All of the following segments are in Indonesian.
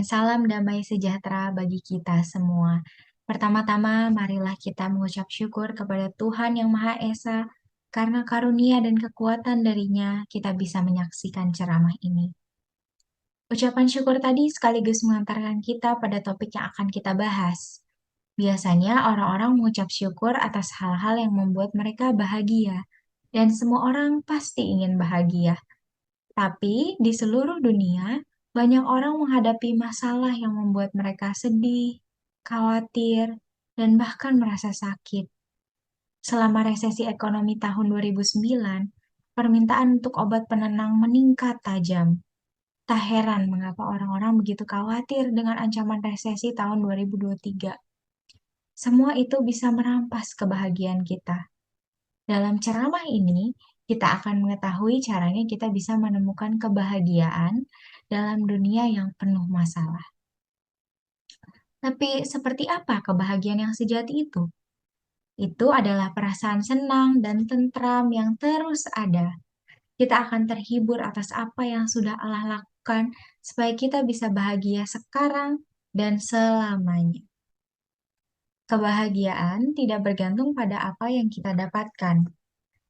salam damai sejahtera bagi kita semua. Pertama-tama, marilah kita mengucap syukur kepada Tuhan Yang Maha Esa, karena karunia dan kekuatan darinya kita bisa menyaksikan ceramah ini. Ucapan syukur tadi sekaligus mengantarkan kita pada topik yang akan kita bahas. Biasanya orang-orang mengucap syukur atas hal-hal yang membuat mereka bahagia, dan semua orang pasti ingin bahagia. Tapi di seluruh dunia, banyak orang menghadapi masalah yang membuat mereka sedih, khawatir, dan bahkan merasa sakit. Selama resesi ekonomi tahun 2009, permintaan untuk obat penenang meningkat tajam. Tak heran mengapa orang-orang begitu khawatir dengan ancaman resesi tahun 2023. Semua itu bisa merampas kebahagiaan kita. Dalam ceramah ini, kita akan mengetahui caranya kita bisa menemukan kebahagiaan dalam dunia yang penuh masalah. Tapi seperti apa kebahagiaan yang sejati itu? Itu adalah perasaan senang dan tentram yang terus ada. Kita akan terhibur atas apa yang sudah Allah lakukan supaya kita bisa bahagia sekarang dan selamanya. Kebahagiaan tidak bergantung pada apa yang kita dapatkan,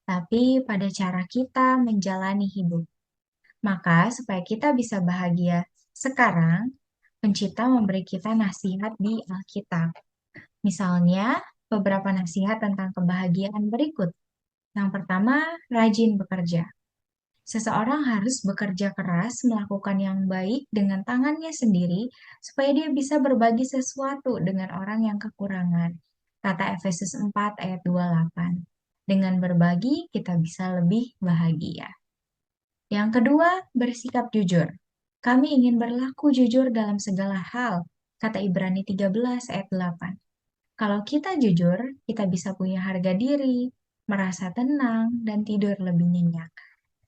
tapi pada cara kita menjalani hidup. Maka, supaya kita bisa bahagia sekarang, Pencipta memberi kita nasihat di Alkitab. Misalnya, beberapa nasihat tentang kebahagiaan berikut. Yang pertama, rajin bekerja. Seseorang harus bekerja keras melakukan yang baik dengan tangannya sendiri supaya dia bisa berbagi sesuatu dengan orang yang kekurangan. Kata Efesus 4 ayat 28. Dengan berbagi, kita bisa lebih bahagia. Yang kedua, bersikap jujur. Kami ingin berlaku jujur dalam segala hal, kata Ibrani 13 ayat 8. Kalau kita jujur, kita bisa punya harga diri, merasa tenang, dan tidur lebih nyenyak.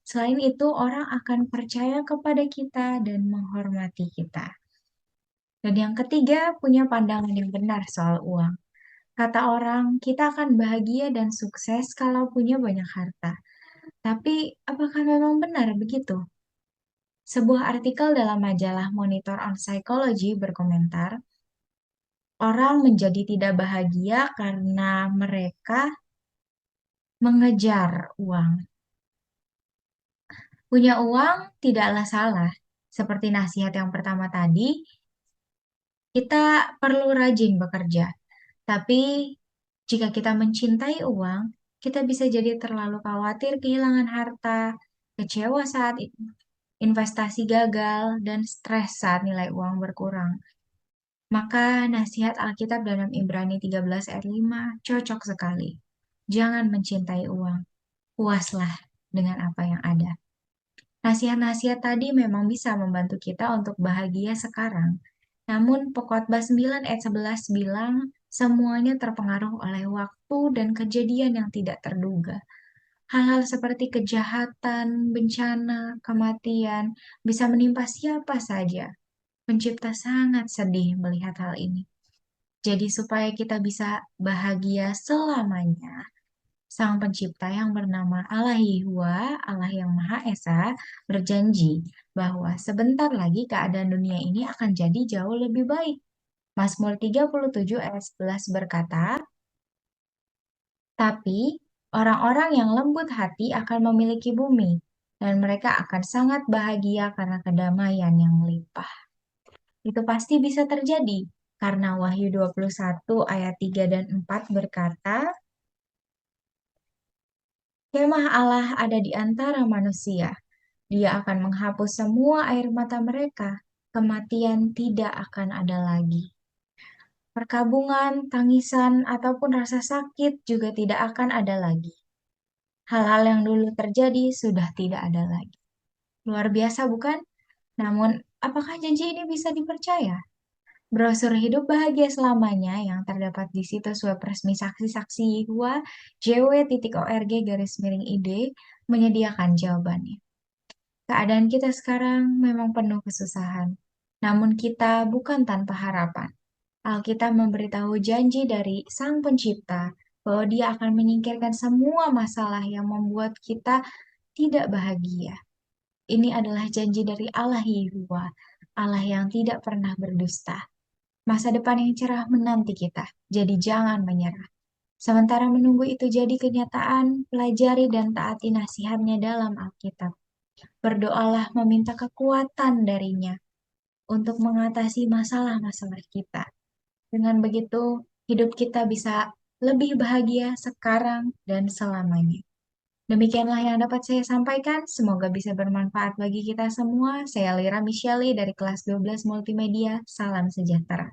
Selain itu, orang akan percaya kepada kita dan menghormati kita. Dan yang ketiga, punya pandangan yang benar soal uang. Kata orang, kita akan bahagia dan sukses kalau punya banyak harta. Tapi, apakah memang benar begitu? Sebuah artikel dalam majalah Monitor on Psychology berkomentar, orang menjadi tidak bahagia karena mereka mengejar uang. Punya uang tidaklah salah. Seperti nasihat yang pertama tadi, kita perlu rajin bekerja. Tapi jika kita mencintai uang, kita bisa jadi terlalu khawatir kehilangan harta, kecewa saat investasi gagal, dan stres saat nilai uang berkurang. Maka nasihat Alkitab dalam Ibrani 13 ayat 5 cocok sekali. Jangan mencintai uang, puaslah dengan apa yang ada. Nasihat-nasihat tadi memang bisa membantu kita untuk bahagia sekarang. Namun Pekotbah 9 ayat 11 bilang semuanya terpengaruh oleh waktu dan kejadian yang tidak terduga. Hal-hal seperti kejahatan, bencana, kematian bisa menimpa siapa saja. Pencipta sangat sedih melihat hal ini. Jadi supaya kita bisa bahagia selamanya, Sang Pencipta yang bernama Allah Yehua, Allah yang Maha Esa, berjanji bahwa sebentar lagi keadaan dunia ini akan jadi jauh lebih baik. Mazmur 37 ayat 11 berkata, tapi orang-orang yang lembut hati akan memiliki bumi, dan mereka akan sangat bahagia karena kedamaian yang melimpah. Itu pasti bisa terjadi, karena Wahyu 21 ayat 3 dan 4 berkata, Kemah Allah ada di antara manusia. Dia akan menghapus semua air mata mereka. Kematian tidak akan ada lagi. Perkabungan, tangisan, ataupun rasa sakit juga tidak akan ada lagi. Hal-hal yang dulu terjadi sudah tidak ada lagi. Luar biasa bukan? Namun, apakah janji ini bisa dipercaya? Brosur Hidup Bahagia Selamanya yang terdapat di situs web resmi Saksi-Saksi Yehua jw.org/id menyediakan jawabannya. Keadaan kita sekarang memang penuh kesusahan, namun kita bukan tanpa harapan. Alkitab memberitahu janji dari Sang Pencipta bahwa Dia akan menyingkirkan semua masalah yang membuat kita tidak bahagia. Ini adalah janji dari Allah Yehova. Allah yang tidak pernah berdusta. Masa depan yang cerah menanti kita, jadi jangan menyerah. Sementara menunggu itu jadi kenyataan, pelajari dan taati nasihatnya dalam Alkitab. Berdoalah meminta kekuatan darinya untuk mengatasi masalah-masalah kita. Dengan begitu, hidup kita bisa lebih bahagia sekarang dan selamanya. Demikianlah yang dapat saya sampaikan. Semoga bisa bermanfaat bagi kita semua. Saya Lira Micheli dari kelas 12 Multimedia. Salam sejahtera.